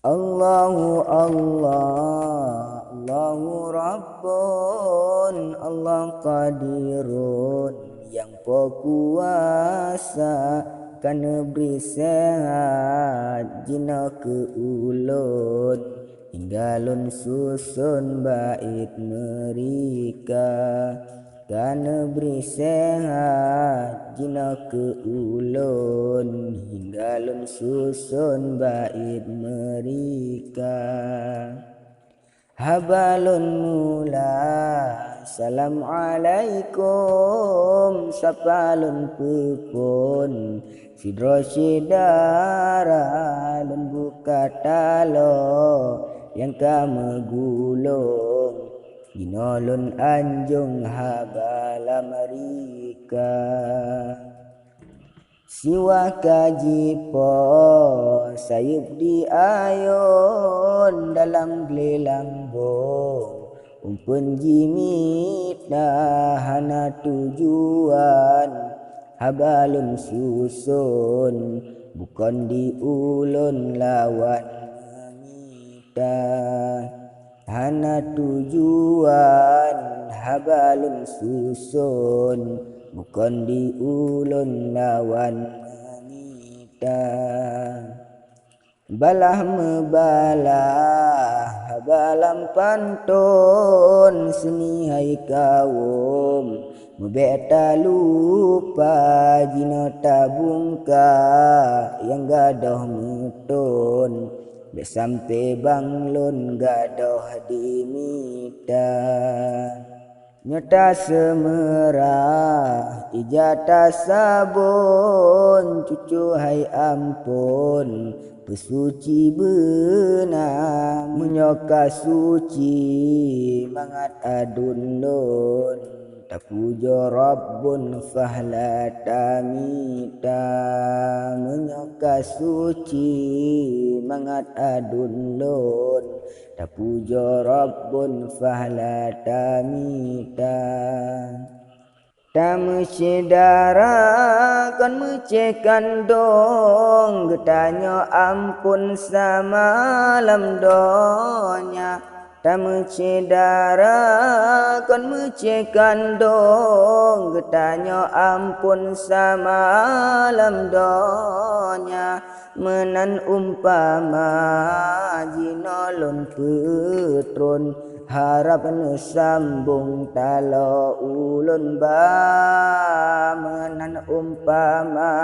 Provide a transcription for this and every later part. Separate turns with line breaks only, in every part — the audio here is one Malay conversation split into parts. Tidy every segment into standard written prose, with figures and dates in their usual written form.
Allahu Allah, Allahu Rabbun, Allah Qadirun, yang berkuasa kana beri sehat jina ke ulun, hingga lun susun bait mereka. Kana beri sehat jina ke ulun, hingga lun susun bait mereka. Habalun mula, Assalamualaikum, sapalun pepun, sidro sidara lun buka talo, yang kamu gulung, ginolon anjung habala mereka. Siwa kajipo sayup di ayon dalam gelelambung, umpun jimit hana tujuan, habalun susun bukan di ulun lawan memita. Hana tujuan habalun susun bukan di ulun lawan memita. Balah mebalah habalam pantun, seni hai kaum mebeta lupa jina tabungka yang gadoh mutun, sampai banglun gadoh dimita. Nyata semerah ijata sabun, cucu hai ampun pesuci benar, menyoka suci mangat adun lun, tak puja Rabbun fahla tamita. Menyoka suci mangat adun lun, tak puja Rabbun fahla tamita. Tamu sedara kan mecekan dong, getanya ampun samalam donya. Tamu sedara kan mecekan dong, getanya ampun samalam donya. Menan umpama jinolon petrun, harap nu sambung talo ulun ba. Menan umpama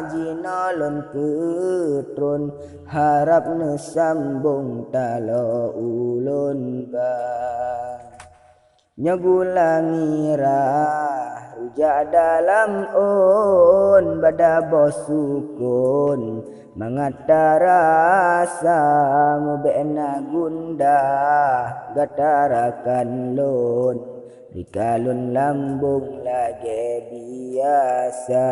jinolon petrun, harap nu sambung talo ulun ba. Nyagula mirah rujak dalam on, bada bosukun mangata rasa mubena gundah gatarakan lun, dikalun lambung lagi biasa.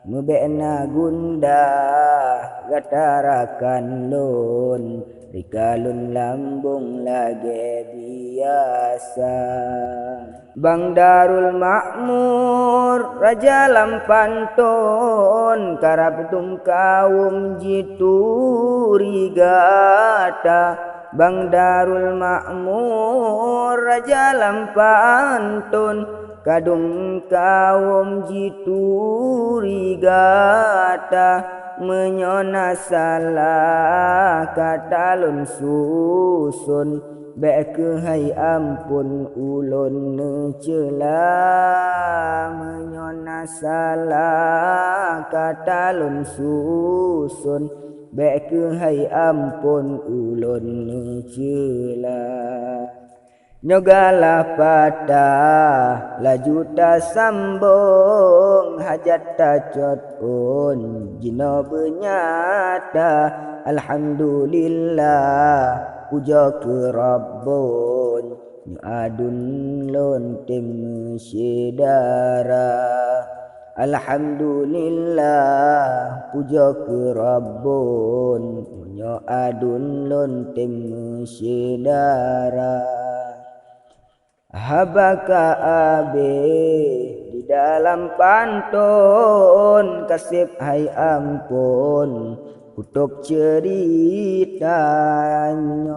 Mubena gundah gatarakan lun, dikalun lambung lagi biasa. Bang Darul Makmur Raja Lampantun, karab tum kaum jitu rigata. Bang Darul Makmur Raja Lampantun, kadung kaum jitu rigata. Menyona salah katalun susun, bek hai ampun ulun necela. Menyona salah katalun susun, bek hai ampun ulun necela. Nyogala patah laju ta sambung, hajat ta cot un jino benyata. Alhamdulillah puja ke Rabbun, nyu adun lon tim sedara. Alhamdulillah puja ke Rabbun, nyu adun lon tim sedara. Habaka abe di dalam pantun, kasih hai ampun Kutuk cerita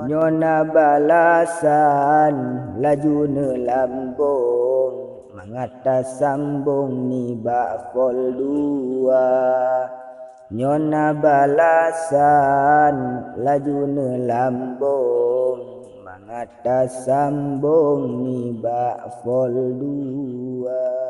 nyona balasan laju nelambung mangata sambung ni bakfol dua. Nyona balasan laju nelambung mangata sambung ni bakfol dua.